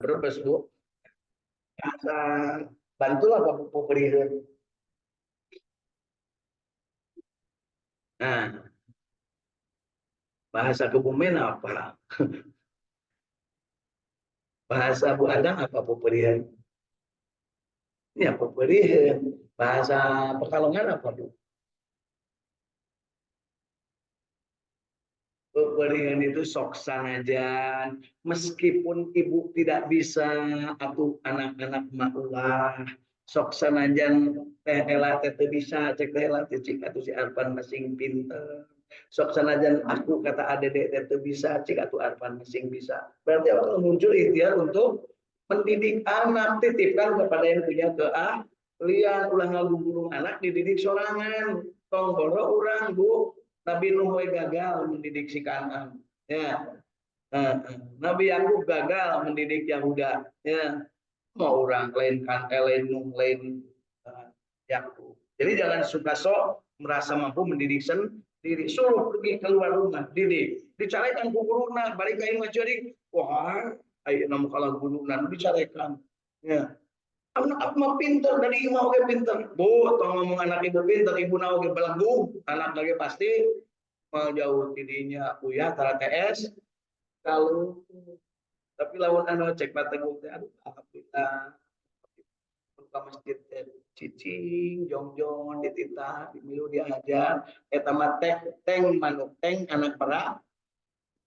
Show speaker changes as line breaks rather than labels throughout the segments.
berbes Bu. Bantulah Bapak pemberian. Nah, bahasa Kebumen apa? Bahasa Bu Adang apa pemberian? Ya pemberian. Bahasa Pekalongan apa Bu? Pemberian itu sok sanajan, meskipun ibu tidak bisa atau anak-anak maulah sok sanajan teh ela teh bisa cek teh ela teh cik atuh si Arpan masing pinter sok sanajan aku kata adede teh bisa cik atuh Arpan masing bisa berarti orang muncul ikhtiar untuk mendidik anak titipkan kepada yang punya keahlian ulah ngagugurung anak dididik sorangan tong boro urang Bu Nabi Nuh gagal mendidik si Kan'an. Ya. Nabi Yakub gagal mendidik Yahuda. Ya. Mau orang lain kan lain Nuh lain Yakub. Jadi jangan suka sok merasa mampu mendidik sendiri. Suruh pergi keluar rumah, didik. Dicarikan ku guruna, balik ke imah jadi. Wah, ayo namu kalah guruna dicarikan. Ya. Anak mah pinter dari imah oke pinter. Bu, tong ngomong anak ibu pinter, ibu na oke belenggu, anak lagi pasti mau jauh tidinya uyah tara TS kalau tapi lawan anu cek pateguk teh aduh alhamdulillah buka masjid teh cicing jongjong dititah dimilu diajar eta mah teng manuk teng anak perak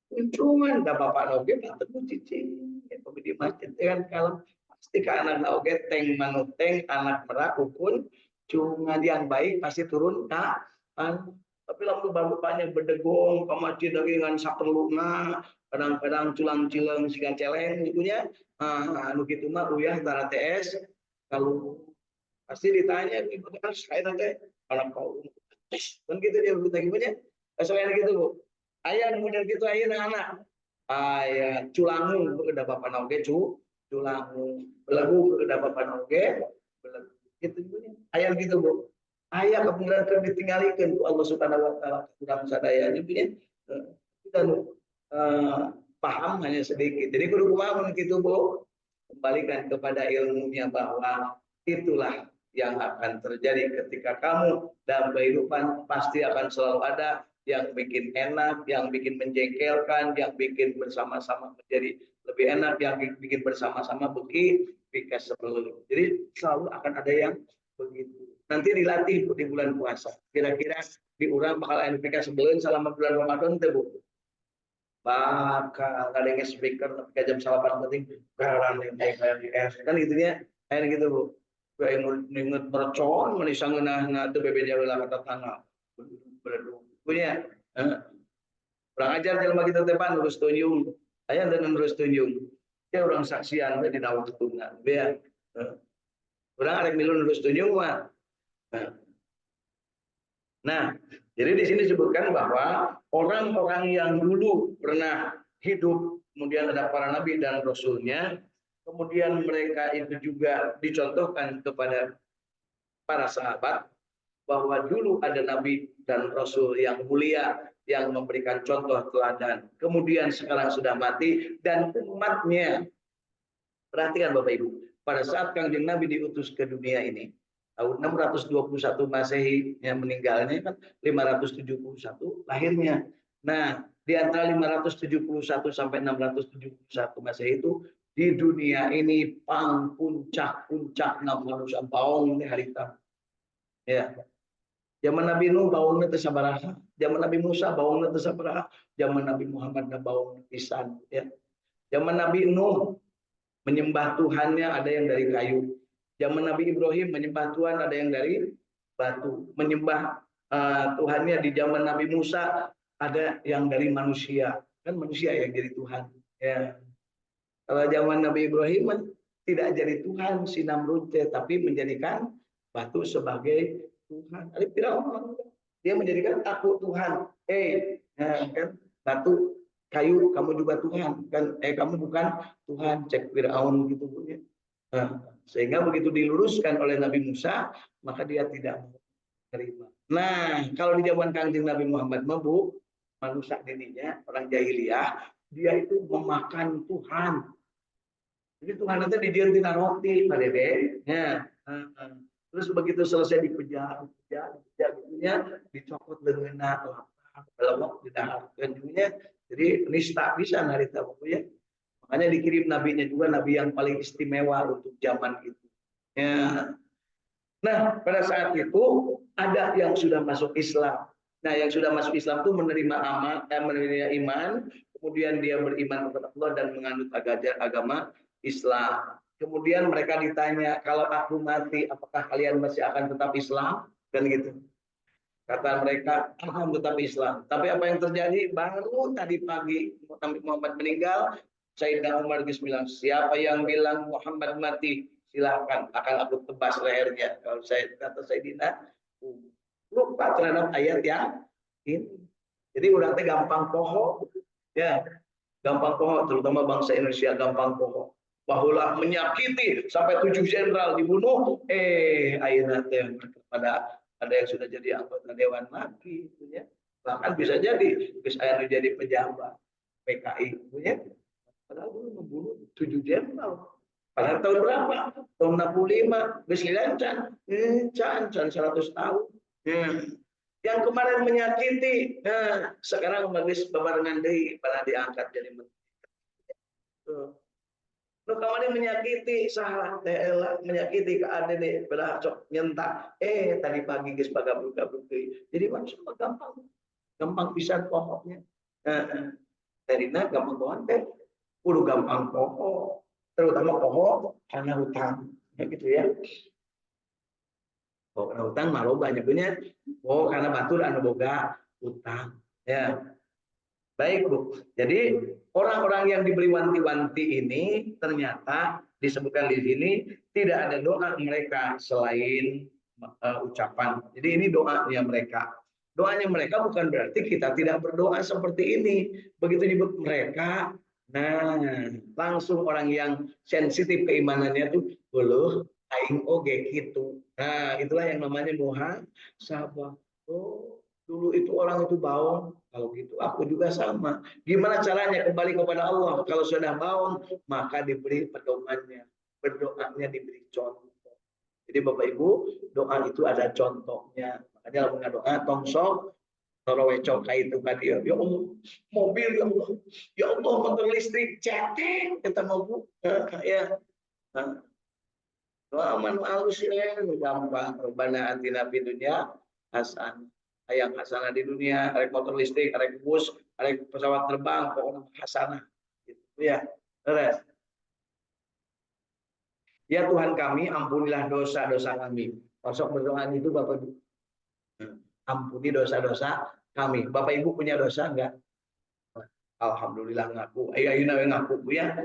kunjungan da bapak oge pateguk cicing eta di masjid kan kalau pasti ke anak oge teng manuk teng anak perak ukun cungan yang baik pasti turun tapi lalu bapaknya berdegong ke masjid dengan saperluna kadang-kadang culang-cileng sigan celeng gitunya anu gitu mah uyah tara TS kalau pasti ditanya gimana saya nanti anak kau kan gitu dia begitu gimana selain gitu Bu ayah kemudian gitu ayah anak ayah culangu udah bapak nauge culangu belagu udah bapak nauge belagu gitu gimana ayah gitu Bu ayah kemudian kan ditinggalkan Allah Subhanahu wa taala kurang sadaya jadi kita paham hanya sedikit. Jadi kudu kumaha gitu Bu. Kembalikan kepada ilmunya bahwa itulah yang akan terjadi ketika kamu dalam kehidupan pasti akan selalu ada yang bikin enak, yang bikin menjengkelkan, yang bikin bersama-sama menjadi lebih enak, yang bikin bersama-sama beki sebelum. Jadi selalu akan ada yang begitu. Nanti dilatih di bulan puasa. Kira-kira diurang bakal NPK sebelum selama bulan Ramadan teh Bu. Bakal ada yang speaker ketika jam 8 penting garan kan gitunya kayak gitu Bu. Gue inget mercon menisang ngeunah teu bebeda heula kata tangga. Punya kurang ajar jelema kita tepan urus tunjung. Aya teu urus tunjung. Ya orang saksian we di dawahtuna. Ya. Urang arek milu urus tunjung mah. Nah, jadi di sini disebutkan bahwa orang-orang yang dulu pernah hidup, kemudian ada para nabi dan rasulnya, kemudian mereka itu juga dicontohkan kepada para sahabat, bahwa dulu ada nabi dan rasul yang mulia, yang memberikan contoh teladan. Kemudian sekarang sudah mati, dan umatnya, perhatikan Bapak Ibu, pada saat Kangjeng Nabi diutus ke dunia ini, tahun 621 Masehi yang meninggalnya kan 571 lahirnya. Nah, di antara 571 sampai 671 Masehi itu di dunia ini puncak manusia baung ini harita. Ya. Zaman Nabi Nuh baungnya teu sabaraha, zaman Nabi Musa baungnya teu sabaraha, zaman Nabi Muhammad baungnya pisan ya. Zaman Nabi Nuh menyembah Tuhannya ada yang dari kayu. Zaman Nabi Ibrahim menyembah Tuhan ada yang dari batu. Menyembah Tuhannya di zaman Nabi Musa ada yang dari manusia. Kan manusia yang jadi Tuhan. Ya. Kalau zaman Nabi Ibrahim tidak jadi Tuhan si Namrud tapi menjadikan batu sebagai Tuhan. Dia menjadikan aku Tuhan. Kan batu kayu kamu juga Tuhan kan kamu bukan Tuhan cek Firaun gitu punya sehingga begitu diluruskan oleh Nabi Musa maka dia tidak menerima. Nah kalau di zaman Kangjeng Nabi Muhammad Bu manusia dirinya orang jahiliyah dia itu memakan Tuhan Jadi Tuhan itu dijieun tina roti, Pak Dede. Ya. Terus begitu selesai dipejah, gitunya, dicopot leungeunna lapar, belok didaharkeun gitunya. Jadi nista bisa narita ya. Makanya dikirim nabinya juga nabi yang paling istimewa untuk zaman itu. Ya. Nah, pada saat itu ada yang sudah masuk Islam. Nah, yang sudah masuk Islam itu menerima iman, kemudian dia beriman kepada Allah dan menganut agama Islam. Kemudian mereka ditanya, kalau aku mati, apakah kalian masih akan tetap Islam? Dan gitu. Kata mereka, akan tetap Islam. Tapi apa yang terjadi? Baru tadi pagi Nabi Muhammad meninggal, Sayyidina Umar bilang, siapa yang bilang Muhammad mati, silahkan, akan aku tebas lehernya. Kalau saya kata Sayyidina, lupa terhadap ayat yang ini. Jadi udah gampang poho, ya, gampang poho, terutama bangsa Indonesia gampang poho. Bahulah menyakiti sampai 7 jenderal dibunuh, akhirnya pada ada yang sudah jadi anggota dewan lagi, ya. Bahkan bisa jadi jadi pejabat PKI, ya. Padahal dulu membunuh 7 jenderal. Pada tahun berapa? Tahun 65, geus can 100 tahun. Yang kemarin menyakiti, sekarang geus babarengan deui pada diangkat jadi menteri. Nu kemarin menyakiti salah teh menyakiti ke adene belah sok nyentak. Tadi pagi geus pagabruk-gabruk deui. Jadi maksud gampang pisan pokoknya. Tarina gampang pohon teh kudu gampang pokok, terutama pokok karena hutang. Ya gitu ya. Pokok karena hutang mah loba nyebutnya. Karena batur anu boga hutang. Ya. Baik, Bu. Jadi orang-orang yang diberi wanti-wanti ini ternyata disebutkan di sini tidak ada doa mereka selain ucapan. Jadi ini doanya mereka. Doanya mereka bukan berarti kita tidak berdoa seperti ini. Begitu disebut mereka, nah langsung orang yang sensitif keimanannya tuh buluh aing oge gitu. Nah, itulah yang namanya muhasabah. Oh, dulu itu orang itu baung, kalau gitu aku juga sama. Gimana caranya kembali kepada Allah? Kalau sudah baung, maka diberi pedomannya, berdoanya diberi contoh. Jadi Bapak Ibu, doa itu ada contohnya. Makanya kalau doa tongsok kalau wecok itu kan ya Allah, mobil ya Allah motor listrik cetek kita mau ya. Doa man halus ya gampang. Rabbana atina fid dunya hasanah. Yang hasanah di dunia, rek motor listrik, rek bus, rek pesawat terbang, pokoknya hasanah. Gitu ya. Terus. Ya Tuhan kami, ampunilah dosa-dosa kami. Masuk berdoa itu Bapak Ibu. Ampuni dosa-dosa kami. Bapak Ibu punya dosa enggak? Alhamdulillah ngaku. Ayo ngaku Bu ya.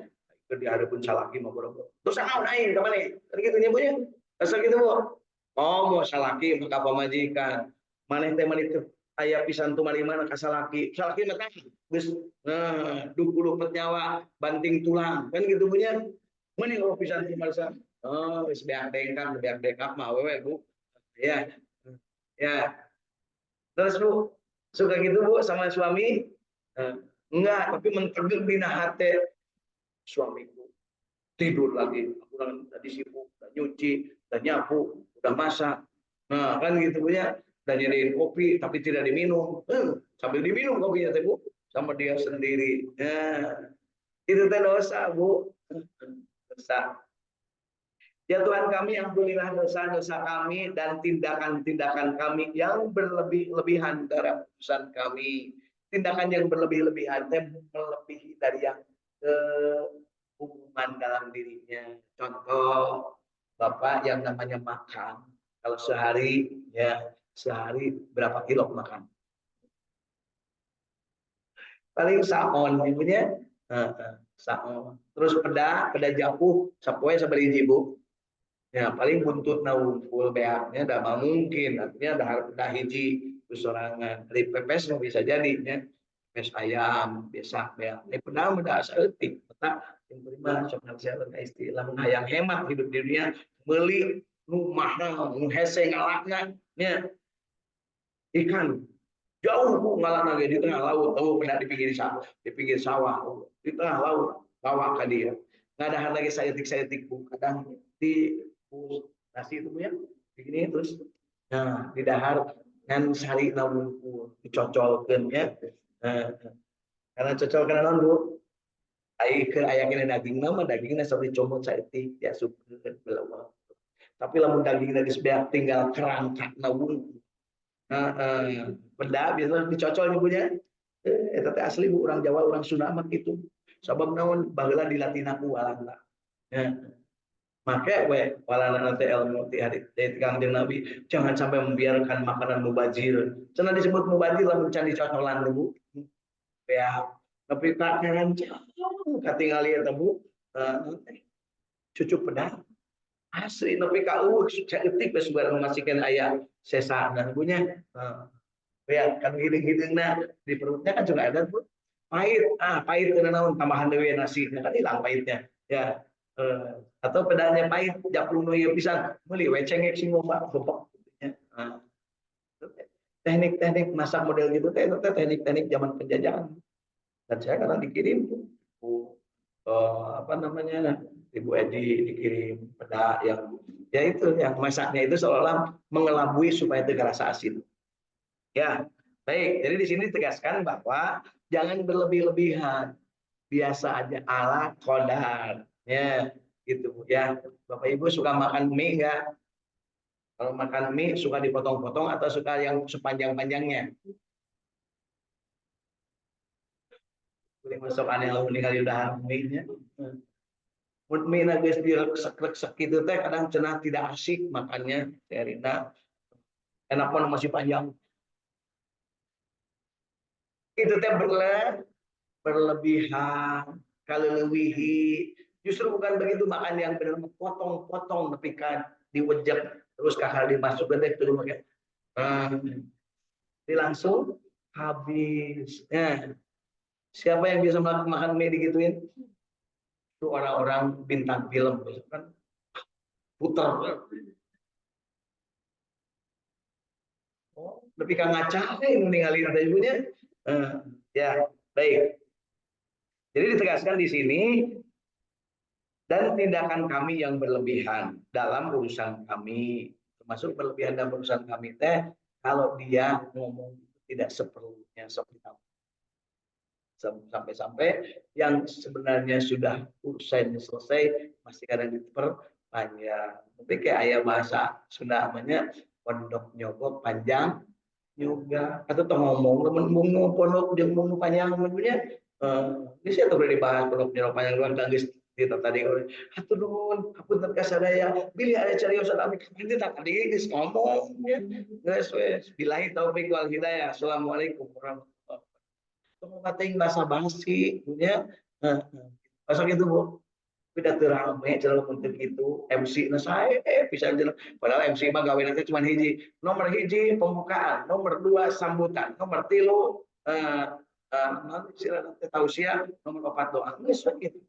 Itu dihadapun salaki mau boro-boro. Dosa naon aing ka maneh? Kan kitu nya Bu ya. Asal gitu Bu. Oh, mau salaki maka pamajikan. Maneh teh maneh teh aya pisan tu mari mana ka salaki. Salaki mah geus 20 nyawa banting tulang. Kan gitu Bu nya. Maneh kalau pisan tu marsa. Oh, wis beak dengkap mah awewe Bu. Ya. Ya. Terus Bu, suka gitu Bu sama suami? Enggak, tapi menteguk dina hati suamiku. Tidur lagi, aku tadi sibuk, udah nyuci, udah nyapu, udah masak. Nah, kan gitu Bu ya. Dan nyediain kopi tapi tidak diminum. Sambil diminum kopinya teh Bu sama dia sendiri. Itu teh dosa Bu. Dosa. Ya Tuhan kami, ampunilah dosa-dosa kami dan tindakan-tindakan kami yang berlebih-lebihan dalam urusan kami. Tindakan yang berlebih-lebihan melebihi dari yang hubungan dalam dirinya. Contoh, Bapak yang namanya makan. Kalau sehari berapa kilo makan? Paling saon ibunya. Saon. Terus peda jauh, sapoe sabari Bu. Ya paling buntut naungkul beaknya dah mungkin artinya dah hiji sorangan dari pepes bisa jadinya pepes ayam biasa beak ini pernah udah saeutik eta yang prima sok nasihat istilah mun hayang hemat hidup di dunia meuli nu mahal nu hese ngalakna nya ikan jauh Bu ngalakna ge di tengah laut tahu pernah di pinggir sawah di tengah laut bawa ka dia nggak ada lagi saeutik Bu. Kadang di nasi itu Bu ya, begini terus nah di dahar kan sari namun dicocolkeun ya. Nah, karena cocol karena non Bu. Ai ke ayaknya daging nama dagingnya seperti comot saeutik ya sukeun belawa. Tapi lamun dagingnya geus tinggal kerangka namun benda biasanya dicocol ibunya. Eta teh asli Bu orang Jawa orang Sunda mah gitu. Sabab naon baheula dilatihna ku walanda. Ya. Make we walanda teh ilmu ti hari Kangjeng Nabi jangan sampai membiarkan makanan mubazir. Cenah disebut mubazir lamun can dicocolan Bu. Ya. Tapi tak ngerancang katingali eta Bu. Cucuk pedang asli tapi kau caeutik geus bareng masikeun aya sesana punya. Ya kan hidung-hidungna di perutnya kan juga ada Bu. Pahit, pahit karena naon tambahan deui nasi kan hilang pahitnya. Ya. Atau pedanya pahit japlung nu ieu pisan meuli we cengek sing loba bopok. Teknik-teknik masak model gitu teh itu teknik-teknik zaman penjajahan. Dan saya kadang dikirim Bu, apa namanya Ibu Edi dikirim peda yang ya itu yang masaknya itu seolah mengelabui supaya itu rasa asin. Ya, baik. Jadi di sini ditegaskan bahwa jangan berlebih-lebihan. Biasa aja ala qadar. Ya, gitu ya. Bapak Ibu suka makan mie enggak? Kalau makan mie suka dipotong-potong atau suka yang sepanjang-panjangnya? Boleh masuk aneh lalu ningali udah mie-nya. Mun mie na geus direksek-reksek gitu teh kadang cenah tidak asik makannya. Terina enak mana masih panjang. Itu teh berlebihan, kaleuwihi. Justru bukan begitu makan yang benar potong-potong tapi kan diwejek terus kakak dimasukkan deh terus makan. Ini langsung habis. Ya. Siapa yang bisa makan mie digituin? Itu orang-orang bintang film kan putar. Oh, lebih kang ngaca ini ninggalin ada ibunya. Ya, baik. Jadi ditegaskan di sini dan tindakan kami yang berlebihan dalam urusan kami, termasuk berlebihan dalam urusan kami teh kalau dia ngomong tidak seperlunya sampai-sampai yang sebenarnya sudah urusan selesai masih kadang diperpanjang. Tapi kayak ayah bahasa Sunda namanya pondok nyogok panjang juga atau tuh ngomong temen pondok jeung mung panjang punya ini saya tuh udah dibahas pondok nyogok panjang luar tangis kita tadi atuh nuhun hapunten ka sadaya bilih aya carios kami nanti tak tadi geus ngomong ya geus wes billahi taufik wal hidayah assalamualaikum warahmatullahi wabarakatuh kating bahasa basi punya masa gitu Bu udah terame jalan untuk itu MC nah saya bisa jalan padahal MC mah gawe nanti cuma hiji nomor hiji pembukaan nomor dua sambutan nomor tilu nanti sila nanti tausiah nomor 4 doa geus gitu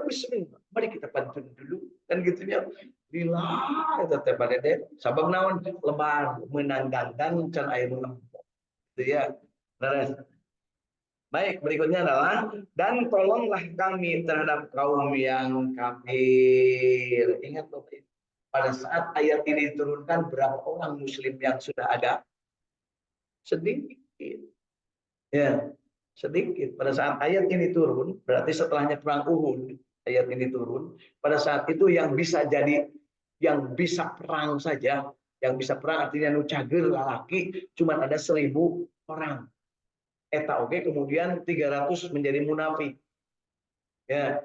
Bismillah, mari kita pantun dulu kan gitunya bila itu teh pada deh sabab naon lebar menandangkan can air nempok itu ya beres. Baik, berikutnya adalah dan tolonglah kami terhadap kaum yang kafir. Ingat Bapak, pada saat ayat ini diturunkan berapa orang muslim yang sudah ada? Sedikit. Ya, sedikit. Pada saat ayat ini turun, berarti setelahnya perang Uhud, ayat ini turun. Pada saat itu yang bisa jadi yang bisa perang saja, yang bisa perang artinya nu cager lalaki cuma ada 1.000 orang. Eta oke kemudian 300 menjadi munafik. Ya,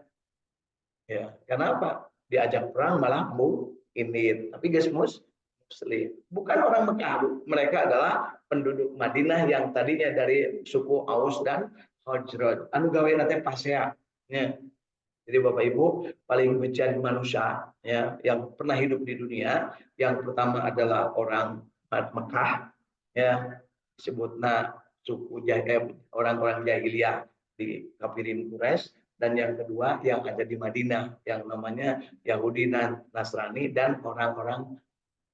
ya. Kenapa? Diajak perang malah ini. Tapi guys muslim. Bukan orang Mekah. Mereka adalah penduduk Madinah yang tadinya dari suku Aus dan Khazraj. Anu gawe nate pasea. Ya. Jadi Bapak Ibu paling bencian manusia ya yang pernah hidup di dunia yang pertama adalah orang Mekah ya disebutnya suku orang-orang jahiliyah di kafirin Quraisy dan yang kedua yang ada di Madinah yang namanya Yahudi dan Nasrani dan orang-orang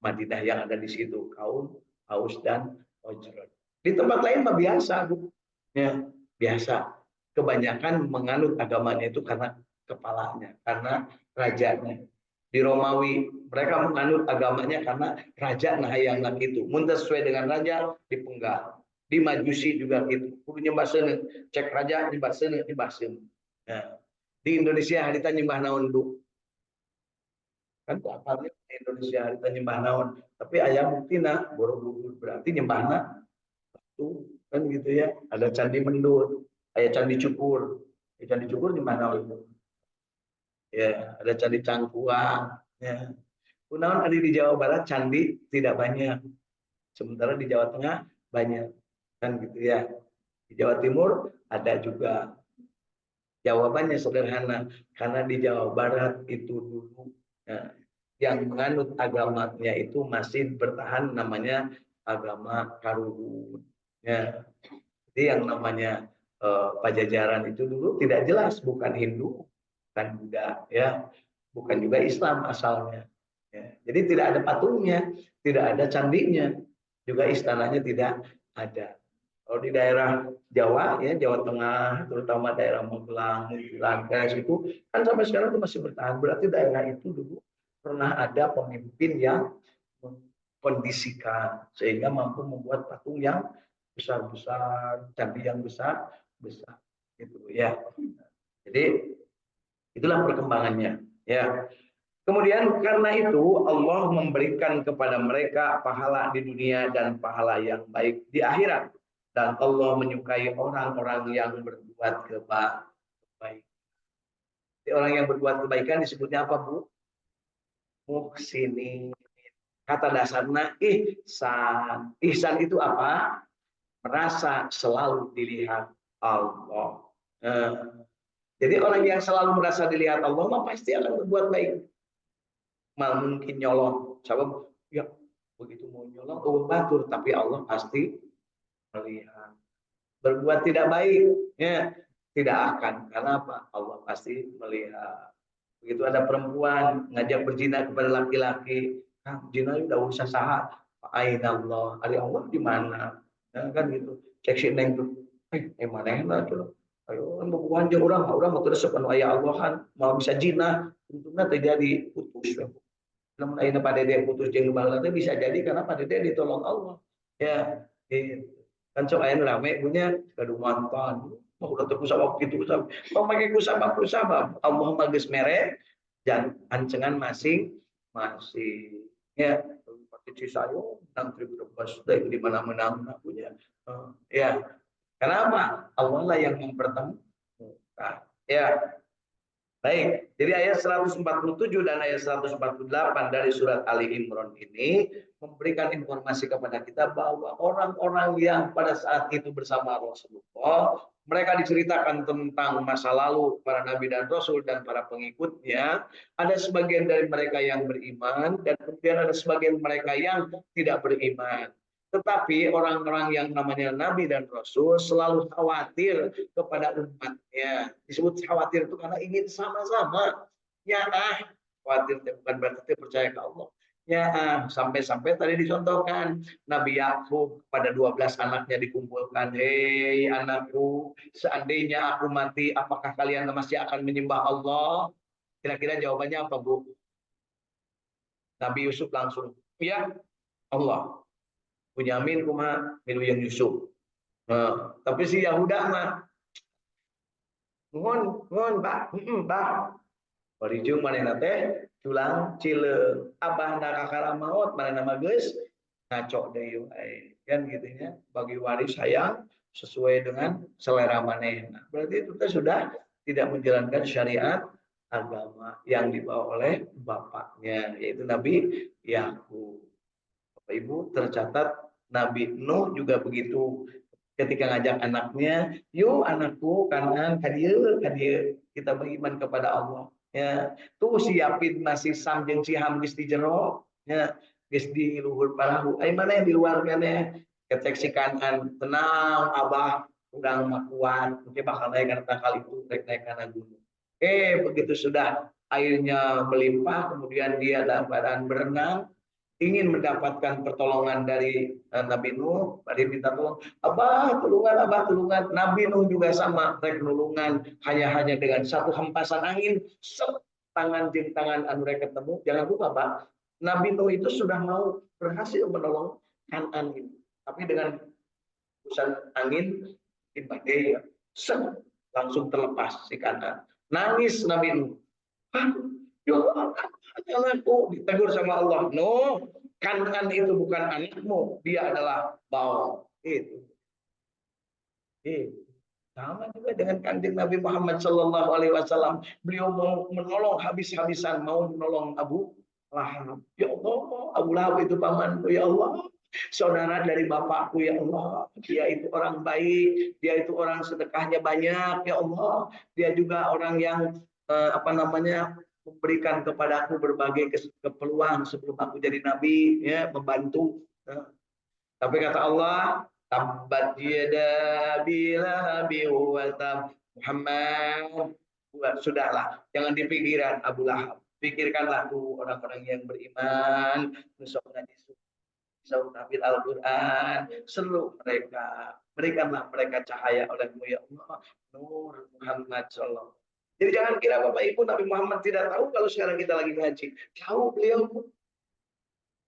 Madinah yang ada di situ kaum Aus dan Khazraj. Di tempat lain mah biasa Bu. Ya, biasa. kebanyakan menganut agamanya itu karena kepalanya, karena rajanya. Di Romawi mereka menganut agamanya karena raja nah yang itu. Mun sesuai dengan raja dipenggal. Di Majusi juga gitu. Kudu nyembah seuneu, cek raja nyembah seuneu, nyembah seuneu. Nah, di Indonesia harita nyembah naon du. Kan apalnya di Indonesia harita nyembah naon. Tapi aya buktina Borobudur berarti nyembahna tuh kan gitu ya. Ada candi Mendut, ada candi Cukur. Candi Cukur nyembah naon. Ya, ada candi Cangkuang. Ya. Kunaon ada di Jawa Barat candi tidak banyak, sementara di Jawa Tengah banyak, kan gitu ya. Di Jawa Timur ada juga. Jawabannya sederhana, karena di Jawa Barat itu dulu ya, yang menganut agamanya itu masih bertahan namanya agama Karuhun. Ya. Jadi yang namanya Pajajaran itu dulu tidak jelas, bukan Hindu, bukan Buddha, ya, bukan juga Islam asalnya. Ya. Jadi tidak ada patungnya, tidak ada candinya, juga istananya tidak ada. Kalau di daerah Jawa, ya Jawa Tengah, terutama daerah Magelang, Langkas itu kan sampai sekarang itu masih bertahan. Berarti daerah itu dulu pernah ada pemimpin yang mengkondisikan sehingga mampu membuat patung yang besar-besar, candi yang besar-besar, gitu ya. Jadi itulah perkembangannya, ya. Kemudian karena itu Allah memberikan kepada mereka pahala di dunia dan pahala yang baik di akhirat. Dan Allah menyukai orang-orang yang berbuat kebaikan. Orang yang berbuat kebaikan disebutnya apa, Bu? Muhsinin. Kata dasarnya ihsan. Ihsan itu apa? Merasa selalu dilihat Allah. Jadi orang yang selalu merasa dilihat Allah mah pasti akan berbuat baik. Mal mungkin nyolong, sabab ya begitu mau nyolong batur, tapi Allah pasti melihat. Berbuat tidak baik, ya tidak akan. Karena apa? Allah pasti melihat. Begitu ada perempuan ngajak berzina kepada laki-laki, nah, zina udah usah sah. Aina Allah, ada Allah di mana? Ya, kan gitu. Cek si neng tuh, mana enak tuh. Ayo kan bukan orang mau terus anu aya Allahan mau bisa zina, untungnya terjadi putus. Namun ayeuna Pak Dede putus jeung baheula teh bisa jadi karena Pak Dede ditolong Allah. Ya, gitu. Kan sok aya rame punya gaduh mantan. Mau udah teu kusabab kitu kusabab. Pamake kusabab Allah mah geus mere dan ancengan masing-masing. Ya, pakai Cisayo menang 2012 dari di mana menang punya. Ya. Kenapa? Allah lah yang mempertemukan. Ya, baik, jadi ayat 147 dan ayat 148 dari surat Ali Imran ini memberikan informasi kepada kita bahwa orang-orang yang pada saat itu bersama Rasulullah, mereka diceritakan tentang masa lalu para nabi dan rasul dan para pengikutnya. Ada sebagian dari mereka yang beriman dan kemudian ada sebagian mereka yang tidak beriman. Tetapi orang-orang yang namanya nabi dan rasul selalu khawatir kepada umatnya. Disebut khawatir itu karena ingin sama-sama. Ya khawatir bukan berarti percaya ke Allah. Ya sampai-sampai tadi dicontohkan Nabi Yakub pada 12 anaknya dikumpulkan. Hei anakku, seandainya aku mati, apakah kalian masih akan menyembah Allah? Kira-kira jawabannya apa, Bu? Nabi Yusuf langsung, ya Allah. Bunyamin kumaha milu yang Yusuf. Tapi si Yahuda mah ngon Pak. Parijung manehna teh tulang cileung. Abahna kakara maot manehna mah geus ngaco deui wae. Kan gitu ya. Bagi waris sayang sesuai dengan selera manehna. Berarti itu teh sudah tidak menjalankan syariat agama yang dibawa oleh bapaknya yaitu Nabi Yakub. Bapak Ibu tercatat Nabi Nuh juga begitu ketika ngajak anaknya, yuk anakku kanan kadieu kita beriman kepada Allah. Ya, tuh siapin nasi sam jeung siham geus di jero, ya, geus di luhur parahu. Ai mana yang di luar keneh? Ketek si kanan, tenang Abah, udang mah kuat, mungkin bakal naik karena kali itu naik kana gunung. Begitu sudah airnya melimpah, kemudian dia dalam keadaan berenang, ingin mendapatkan pertolongan dari Nabi Nuh, pada minta tolong, Abah tulungan. Nabi Nuh juga sama, rek nulungan hanya dengan satu hempasan angin, tangan jeng tangan anu rek ketemu. Jangan lupa, Pak, Nabi Nuh itu sudah mau berhasil menolong Kanan ini, tapi dengan hembusan angin di badai, ya, langsung terlepas si Kanan. Nangis Nabi Nuh. Ya Allah, anakku, ditegur sama Allah. No, Kanan itu bukan anakmu, dia adalah bawang. Itu. Sama juga dengan kanjeng Nabi Muhammad Shallallahu Alaihi Wasallam. Beliau mau menolong habis-habisan, mau menolong Abu Lahab. Ya Allah, Abu Lahab itu pamanku. Ya Allah, saudara dari bapakku. Ya Allah, dia itu orang baik, dia itu orang sedekahnya banyak. Ya Allah, dia juga orang yang memberikan kepadaku berbagai keperluan sebelum aku jadi nabi, ya, membantu. Tapi kata Allah, tabbat yada bilahabi wa tab. Muhammad, sudahlah, jangan dipikiran Abu Lahab. Pikirkanlah tuh orang-orang yang beriman, nusuk ngaji bisa mengambil Al-Quran, seluruh mereka. Berikanlah mereka cahaya olehmu ya Allah. Nur Muhammad Sallallahu. Jadi jangan kira Bapak Ibu Nabi Muhammad tidak tahu kalau sekarang kita lagi ngaji. Tahu beliau.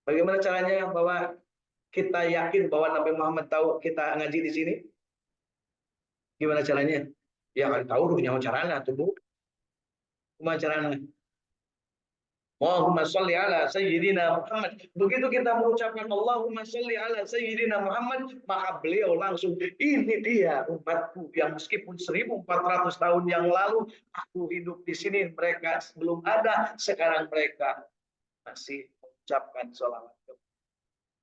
Bagaimana caranya bahwa kita yakin bahwa Nabi Muhammad tahu kita ngaji di sini? Gimana caranya? Ya kan tahu punya caranya tuh Bu. Gimana caranya? Allahumma sholli ala sayyidina Muhammad. Begitu kita mengucapkan Allahumma sholli ala sayyidina Muhammad, maka beliau langsung, ini dia umatku yang meskipun 1400 tahun yang lalu aku hidup di sini, mereka belum ada, sekarang mereka masih mengucapkan sholawat.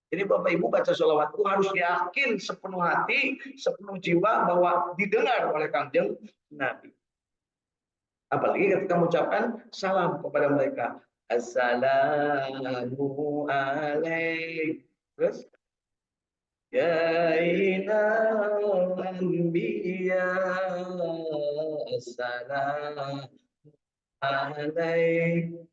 Jadi Bapak Ibu baca sholawat itu harus yakin sepenuh hati, sepenuh jiwa bahwa didengar oleh Kanjeng Nabi. Apalagi ketika mengucapkan salam kepada mereka. Assalamu alaikum. Terus ya inal anbiya assalamu alaikum.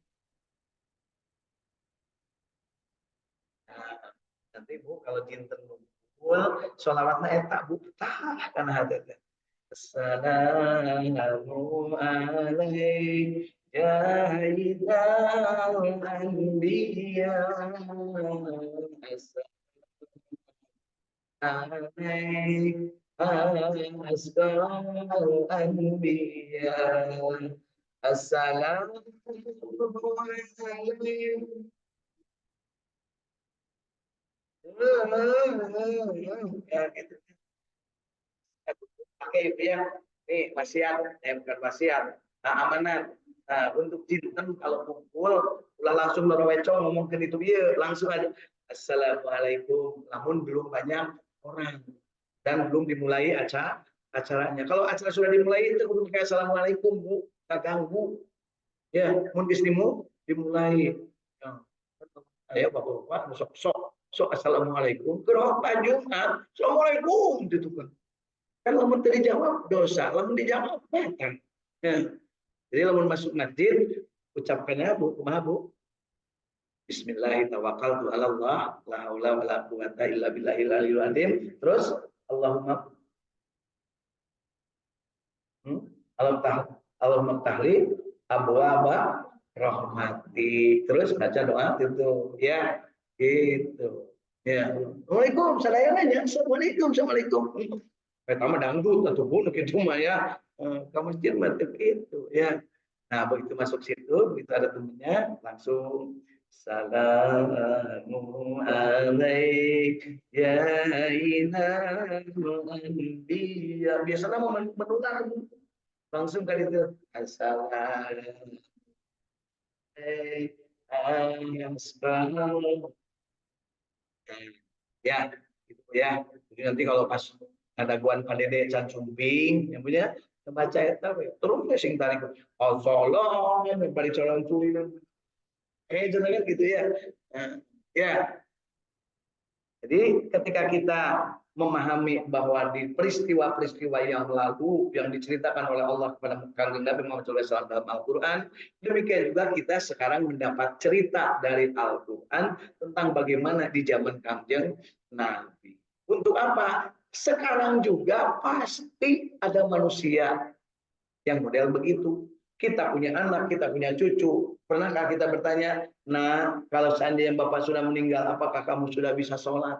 Nanti Bu kalau jinten ngumpul sholawatnya eta Bu tah kana hate teh. Assalamu alaikum ya idal anbiya alaikum asqal anbiya assalamu alaikum. Ya, gitu. Pakai itu ya, nih wasiat, bukan wasiat, amanat. Nah, untuk jinten kalau kumpul, ulah langsung noroweco ngomongkan itu dia, langsung aja. Assalamualaikum. Namun belum banyak orang dan belum dimulai acaranya. Kalau acara sudah dimulai itu belum kayak assalamualaikum Bu, tak ganggu. Ya, mun istimu dimulai. Ya. Ayo Bapak-bapak, sok assalamualaikum. Kerok Jumat, assalamualaikum gitu kan. Kan lamun tadi jawab dosa, lamun dijawab batal. Ya. Jadi lamun masuk masjid ucapkannya Bu, kumaha Bu? Bismillahirrahmanirrahim. La haula wala quwata illa billahil aliyil azim. Terus Allahumma Allahumma tahli abwaaba rahmati. Terus baca doa itu ya. Gitu. Ya. Assalamualaikum, saya nanya. Assalamualaikum. Pertama dangdut atau pun gitu mah ya. Ke masjid mati itu ya. Nah, begitu masuk situ, begitu ada temennya, langsung Salamu alaik ya inal anbiya. Biasanya mau menular langsung kali itu. Assalamu ya, gitu ya. Jadi nanti kalau pas ada guan padede can cumbing, yang punya baca eta we. Terus ya sing tarik. Assalamu yang bari colong cuy. Jenengan gitu ya. Nah, ya. Jadi ketika kita memahami bahwa di peristiwa-peristiwa yang lalu yang diceritakan oleh Allah kepada Kanjeng Nabi Muhammad SAW dalam Al-Quran, demikian juga kita sekarang mendapat cerita dari Al-Quran tentang bagaimana di zaman Kanjeng Nabi. Untuk apa? Sekarang juga pasti ada manusia yang model begitu. Kita punya anak, kita punya cucu. Pernahkah kita bertanya, nah kalau seandainya Bapak sudah meninggal, apakah kamu sudah bisa sholat?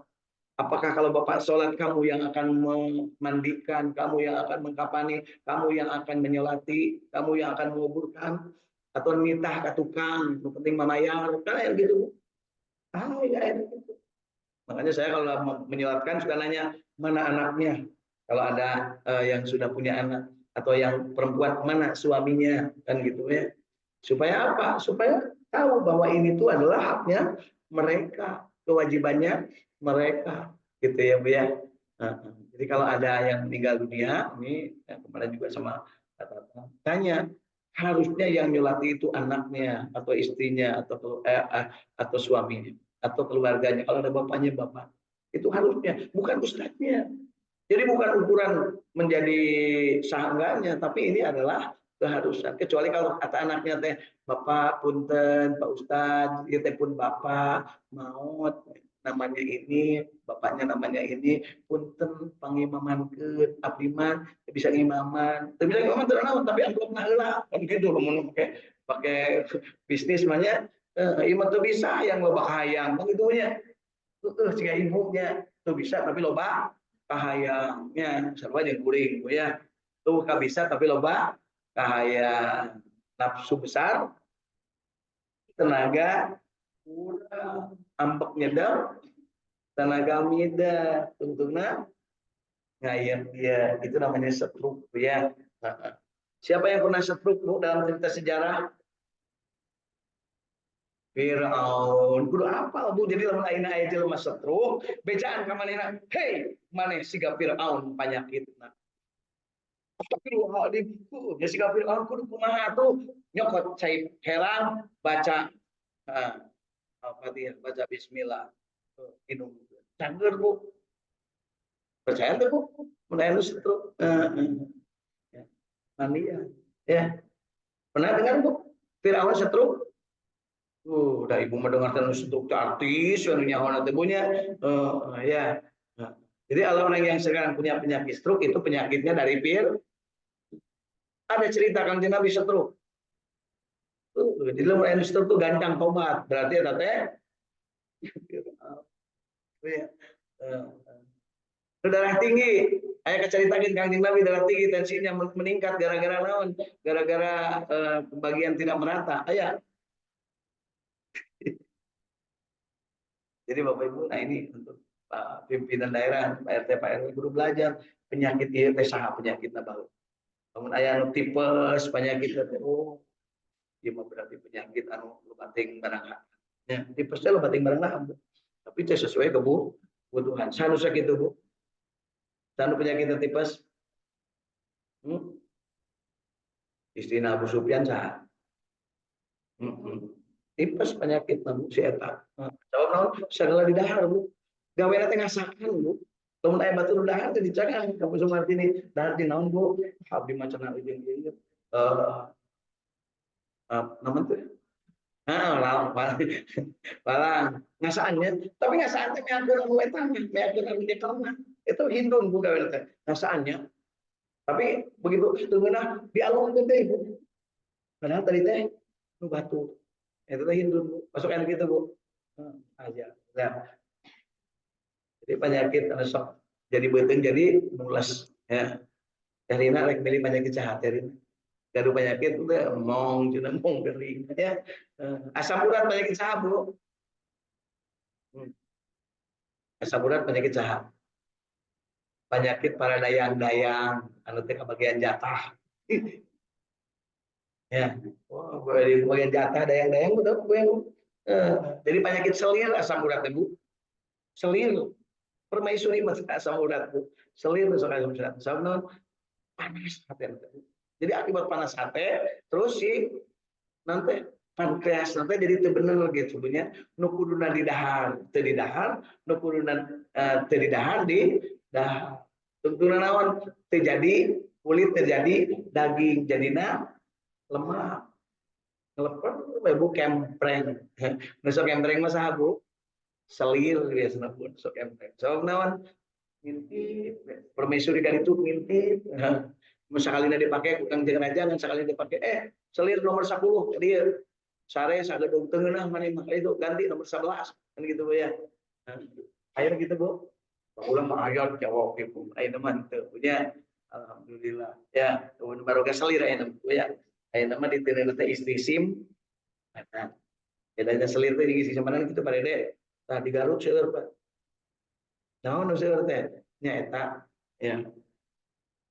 Apakah kalau Bapak sholat, kamu yang akan memandikan, kamu yang akan mengkapani, kamu yang akan menyolati, kamu yang akan menguburkan, atau nitah ke tukang, penting memayar, kan ya gitu. Ya, gitu. Makanya saya kalau menyolatkan suka nanya, mana anaknya? Kalau ada yang sudah punya anak, atau yang perempuan, mana suaminya, kan gitu ya. Supaya apa? Supaya tahu bahwa ini tuh adalah haknya mereka, kewajibannya mereka, gitu ya Bu ya. Jadi kalau ada yang meninggal dunia, ini kemarin juga sama tanya, harusnya yang nyulati itu anaknya atau istrinya atau suaminya atau keluarganya. Kalau ada bapaknya, bapak itu harusnya, bukan ustadznya. Jadi bukan ukuran menjadi sahanganya, tapi ini adalah keharusan. Kecuali kalau kata anaknya teh, Bapak punten, Pak Ustadz, ya teh pun Bapak maut namanya ini, bapaknya namanya ini, punten pangimaman ke abdiman, bisa ngimaman, tapi bisa ngimaman terus tapi amplop heula, kan gitu loh, mau pakai bisnis namanya, iman tuh bisa yang loba hayang, begitu ya, jika ibunya tuh bisa tapi loba kahayangnya sarua jeung kuring ya tuh bisa tapi loba kahayang, nafsu besar, tenaga kurang, ambek nyedap, tenaga mida, tentunya ngayem dia, itu namanya stroke ya. Siapa yang pernah stroke Bu dalam cerita sejarah? Firaun, kudu apal Bu, jadi lamun ayeuna aya jelema stroke, bejaan ka manehna, hei maneh siga Firaun panyakitna. Astagfirullahaladzim, ya siga Firaun kudu kumaha tuh, nyokot cai helang, baca Al-Fatihah, baca bismillah, minum. Cangger Bu, percaya tuh Bu, mun aya nu stroke. Mania. Ya, pernah dengar Bu? Firaun stroke? Udah ibu mendengar stroke artis yang nyawa nanti punya. Ya. Nah, jadi kalau orang yang sekarang punya penyakit stroke itu penyakitnya dari ada cerita kan Nabi stroke. Jadi lo mulai stroke tuh gancang tobat. Berarti ada teh. Darah tinggi. Ayah keceritakan Kanjeng Nabi darah tinggi, tensinya meningkat gara-gara naon? Gara-gara pembagian tidak merata. Ayah. Jadi Bapak Ibu, nah ini untuk pimpinan daerah, Pak RT, Pak RW, guru belajar penyakit ieu teh saha penyakitna baru. Namun aya nu tipes penyakit teh, oh, ieu mah berarti penyakit anu lubating barang. Ya, tipes teh lubating barang. Tapi teh sesuai kebutuhan. Sanusa kitu, Bu. Sanu penyakit tipes. Istina Abu Sufyan saha? Tipes penyakit namun si eta. Jawab naon? Sagala di dahar Bu. Gaweana teh ngasakan Bu. Lamun aya batur dahar teh dicagang ka Bu Sumartini. Dahar di naon Bu? Abdi mah cenah jeung ieu. Namun teh. Walang ngasaannya. Tapi ngasaan teh meakeun anu eta, meakeun anu pernah. Itu hindun Bu gaweana teh. Ngasaannya. Tapi begitu teungeunah dialungkeun teh Bu. Padahal tadi teh nu batur. Itu teh hindun Bu. Masuk enak gitu Bu. Aja. Nah, jadi penyakit sok jadi beuteung jadi mules ya. Karina rek milih penyakit jahat ya. Gaduh penyakit udah mong cenah mong gering ya. Asam urat penyakit jahat Bu. Asam urat penyakit jahat. Penyakit para dayang-dayang anu teh kebagian jatah. Ya. Oh, bagian jatah dayang-dayang udah gue yang jadi penyakit selir asam urat Bu. Selir. Permaisuri mas asam urat Bu. Selir sok asam urat. Sabun panas hati. Jadi akibat panas hati terus si nanti pankreas nanti jadi teu bener gitu sebenarnya nu kuduna di dahar teu di dahar nu kuduna teu di dahar di Dah tentunya naon terjadi kulit terjadi daging jadinya lemak ngeleper ibu kempreng besok kempreng mah saha selir biasanya pun sok kempreng sok naon ngintip permaisuri kan itu ngintip sekalinya dipakai tukang jeung raja ngan sekalinya dipakai selir nomor 10 dia sare sagedung tengeuh mani mah itu ganti nomor 11 kan gitu Bu ya. Ayo gitu Bu. Ulang mah ayat jawab ibu. Ayo teman teu punya alhamdulillah. Ya, kemudian baru selir ayo Bu ya. Ayo teman diteuneuh teh istri SIM. Nah, bedanya selir teh diisi samanan kitu parede. Tah di Garut seueur Pak. Naon nu seueur teh? Nya eta ya.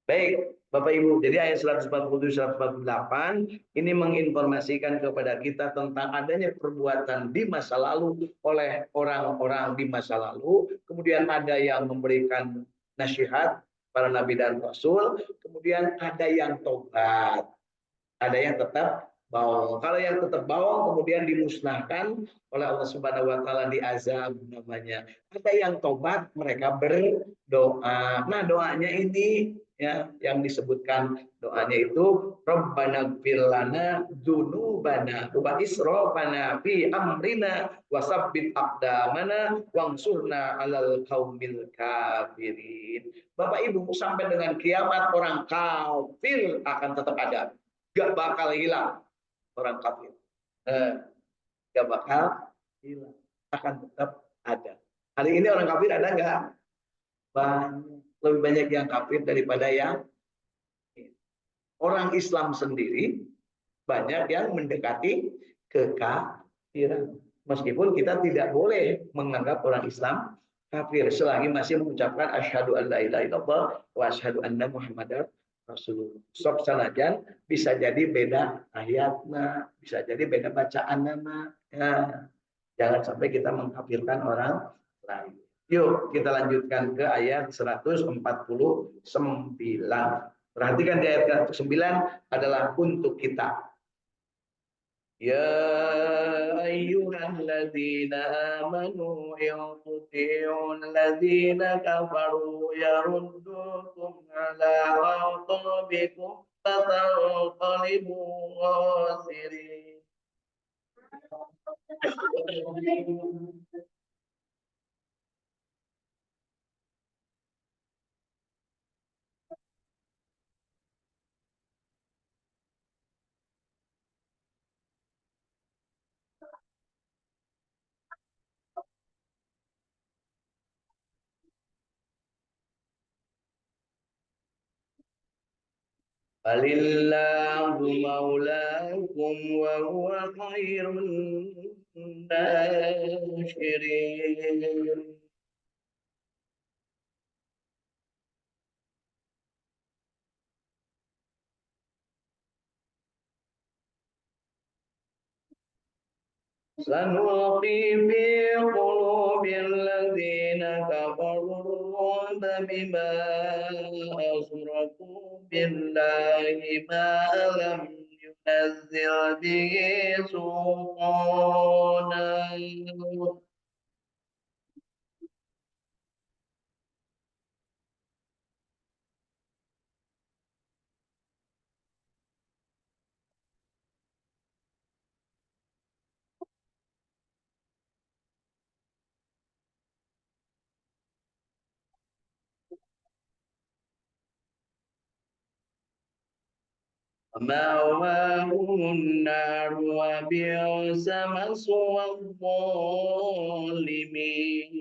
Baik, Bapak Ibu. Jadi ayat 147-148 ini menginformasikan kepada kita tentang adanya perbuatan di masa lalu oleh orang-orang di masa lalu. Kemudian ada yang memberikan nasihat para nabi dan rasul. Kemudian ada yang tobat. Ada yang tetap bawang. Kalau yang tetap bawang kemudian dimusnahkan oleh Allah Subhanahu wa taala di azab namanya. Ada yang tobat, mereka berdoa. Nah, doanya ini ya yang disebutkan doanya itu Rabbana ighfir lana dzunubana wa israfana fi amrina wasabbit aqdamana wangsurna 'alal qaumil kafirin. Bapak Ibu, sampai dengan kiamat orang kafir akan tetap ada. Gak bakal hilang orang kafir. Gak bakal hilang. Akan tetap ada. Hari ini orang kafir ada nggak? Banyak. Lebih banyak yang kafir daripada yang orang Islam sendiri banyak yang mendekati kekafiran. Meskipun kita tidak boleh menganggap orang Islam kafir selagi masih mengucapkan asyhadu an la ilaha illallah wa asyhadu anna muhammadar rasulullah. Sok sanajan bisa jadi beda ayatnya, bisa jadi beda bacaan nama. Ya, jangan sampai kita mengkafirkan orang lain. Yuk kita lanjutkan ke ayat 149. Perhatikan di ayat 9 adalah untuk kita. Ya ayyuhalladzina amanu in tuti'u alladzina kafaru yaruddukum ala aqabikum fatanqalibu khasirin. Balillahu maulakum wa huwa khairun nasyirin. Sanulqi fi qulubil ladzina kafaru ar-ru'ba bima asraku billahi ma lam yunazzil bihi sultana. مأواهم النار وبئس مثوى الظالمين.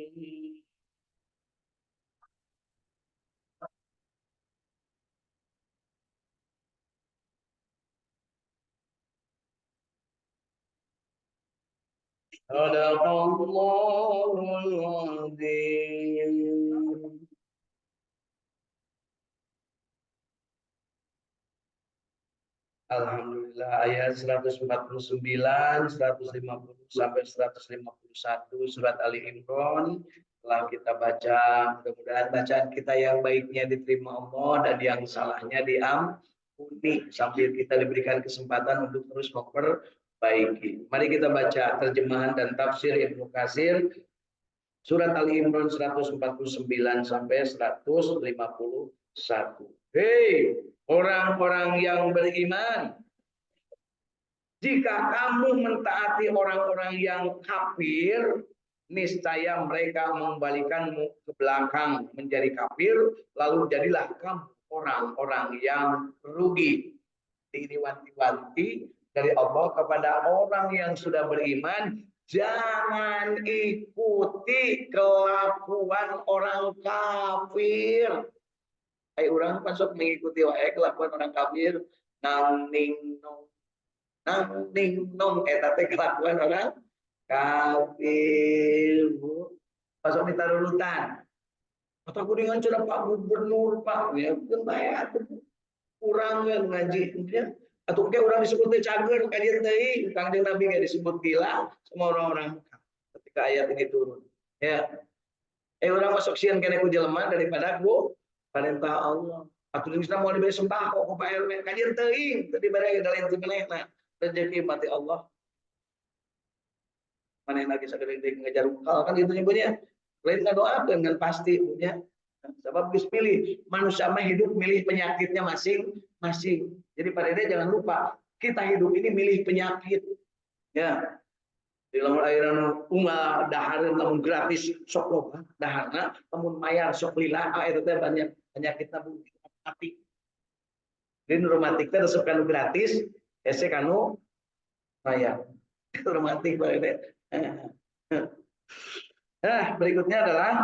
صدق الله العظيم. Alhamdulillah ayat 149, 150 sampai 151 surat Ali Imran telah kita baca. Mudah-mudahan bacaan kita yang baiknya diterima Allah dan yang salahnya diampuni sambil kita diberikan kesempatan untuk terus memperbaiki. Mari kita baca terjemahan dan tafsir Ibnu Katsir Surat Ali Imran 149 sampai 151. Hei, orang-orang yang beriman, jika kamu mentaati orang-orang yang kafir, niscaya mereka mengembalikanmu ke belakang menjadi kafir, lalu jadilah kamu orang-orang yang rugi. Ini wanti-wanti dari Allah kepada orang yang sudah beriman, jangan ikuti kelakuan orang kafir. Hai orang masuk mengikuti wae kelakuan orang kafir, nang ning nong eta teh kelakuan orang kafir. Masuk minta runutan. Atau aku dengan cara Pak Gubernur, Pak, ya kan bayar kurang ngaji ya. Atau kayak orang disebut cager kajian teh, kanjeng Nabi kayak disebut gila sama orang-orang ketika ayat ini turun. Ya, orang masuk sian kena ku jelema daripada aku perintah Allah. Atuh geus mau diberi sembako ku Pak RW kajian teuing tadi bare dalam itu menehna rezeki mati Allah. Mana lagi sagede ngejar ukal kan gitu nyebutnya. Lain ngadoakeun kan pasti punya. Sebab Gus pilih manusia mah hidup milih penyakitnya masing-masing. Jadi pada dia jangan lupa kita hidup ini milih penyakit. Ya, di lamun ayeuna unggal dahar lamun gratis sok loba daharna lamun mayar sok lila itu teh banyak penyakitna mati. Jadi romantik teh resep kanu gratis, ese kanu mayar. Romantik pada. Nah, berikutnya adalah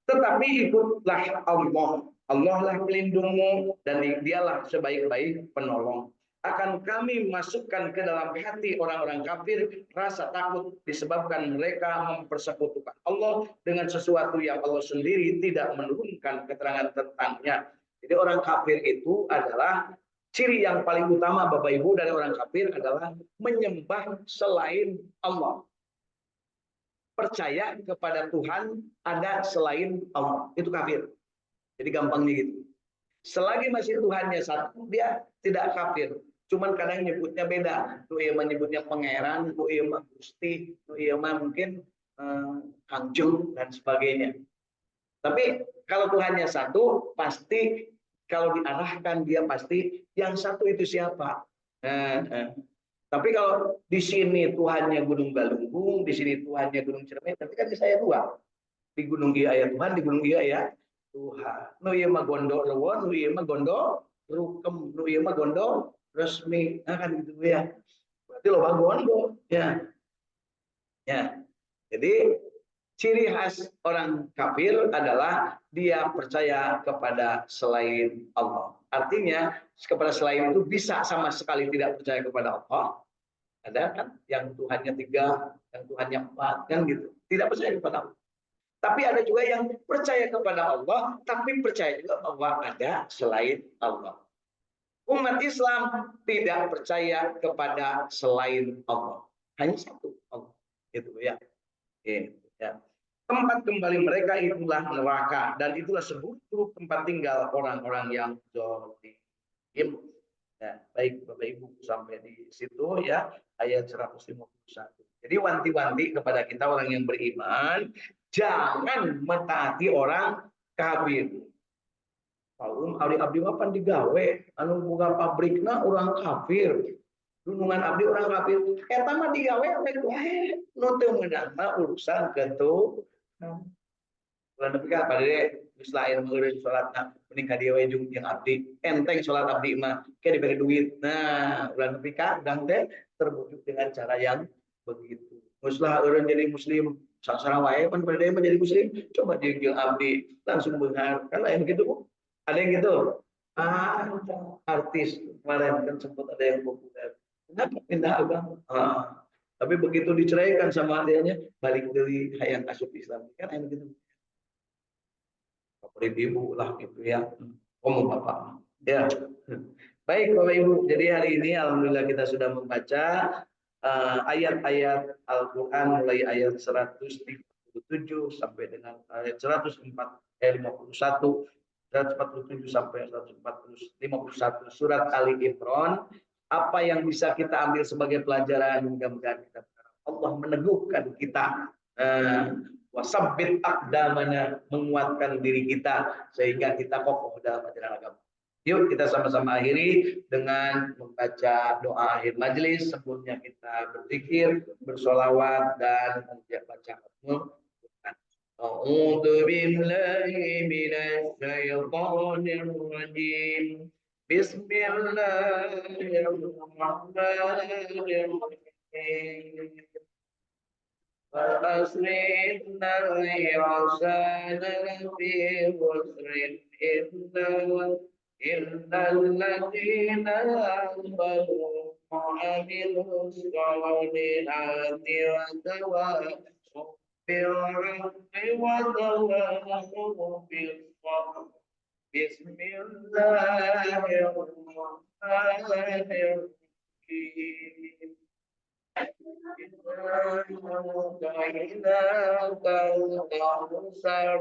tetapi ikutlah Allah. Allah lah pelindungmu dan dialah sebaik-baik penolong. Akan kami masukkan ke dalam hati orang-orang kafir rasa takut disebabkan mereka mempersekutukan Allah dengan sesuatu yang Allah sendiri tidak menurunkan keterangan tentangnya. Jadi orang kafir itu adalah ciri yang paling utama Bapak Ibu dari orang kafir adalah menyembah selain Allah. Percaya kepada Tuhan ada selain Allah, itu kafir. Jadi gampangnya gitu. Selagi masih Tuhannya satu, dia tidak kafir. Cuman kadang nyebutnya beda. Tuh iya menyebutnya pangeran, tuh iya mah gusti, tuh iya mah mungkin kangjeng dan sebagainya. Tapi kalau Tuhannya satu, pasti kalau diarahkan dia pasti yang satu itu siapa. Tapi kalau di sini Tuhannya Gunung Galunggung, di sini Tuhannya Gunung Ciremai, tapi kan saya dua. Di Gunung Iya ya Tuhan, di Gunung Iya ya Tuhan. Nu ieu mah gondo lewon, nu ieu mah gondo rukem, nu ieu mah gondo resmi. Nah kan gitu ya. Berarti loba gondo ya. Ya. Jadi ciri khas orang kafir adalah dia percaya kepada selain Allah. Artinya kepada selain itu bisa sama sekali tidak percaya kepada Allah. Ada kan yang Tuhannya 3, yang Tuhannya 4 kan gitu. Tidak percaya kepada Allah. Tapi ada juga yang percaya kepada Allah, tapi percaya juga bahwa ada selain Allah. Umat Islam tidak percaya kepada selain Allah. Hanya satu Allah. Gitu ya. Ya. Tempat kembali mereka itulah neraka dan itulah seburuk tempat tinggal orang-orang yang zalim. Ya, baik Bapak Ibu sampai di situ ya ayat 151. Jadi wanti-wanti kepada kita orang yang beriman, jangan mentaati orang kafir. Paulun abdi apa digawe anu boga pabrikna orang kafir. Dunungan abdi orang kafir. Eta mah digawe oleh wae nu teu meunangna urusan kitu. Bulan nepi ka padahal geus lain meureun salatna mending ka dieu we jeung abdi. Enteng salat abdi mah ke diberi duit. Nah, bulan nepi ka urang teh terbujuk dengan cara yang begitu. Geus lah eureun jadi muslim, saksara wae pan pada mah jadi muslim, coba jeung abdi langsung beunghar. Kan lain gitu. Ada yang gitu. Artis kemarin kan sempat ada yang populer. Kenapa pindah agama? Tapi begitu diceraikan sama adanya balik dari hayang asup Islam kan yang gitu. Favorit ibu lah gitu ya. Ngomong bapak. Ya. Baik Bapak Ibu. Jadi hari ini alhamdulillah kita sudah membaca ayat-ayat Al-Qur'an mulai ayat 137 sampai dengan ayat 151 147 sampai 151 surat Ali Imran. Apa yang bisa kita ambil sebagai pelajaran, mudah-mudahan kita Allah meneguhkan kita Wasabbit aqdamana, menguatkan diri kita sehingga kita kokoh dalam ajaran agama. Yuk kita sama-sama akhiri dengan membaca doa akhir majelis. Sebelumnya kita berzikir, bersolawat dan baca Al-Quran. A'udzu billahi minasy syaithanir rajim. Bismillahirrahmanirrahim. فأسر إن الإنسان لفي خسر إلا الذين آمنوا وعملوا الصالحات وتواصوا بالحق وتواصوا بالصبر. بسم الله الرحمن الرحيم. إذا كالكوثر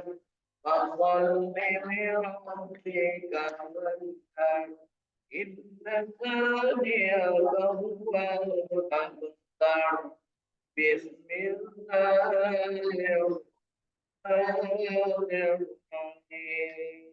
فصل لربك وانحر إن ثانية هو الأبتر. بسم الله الرحمن الرحيم.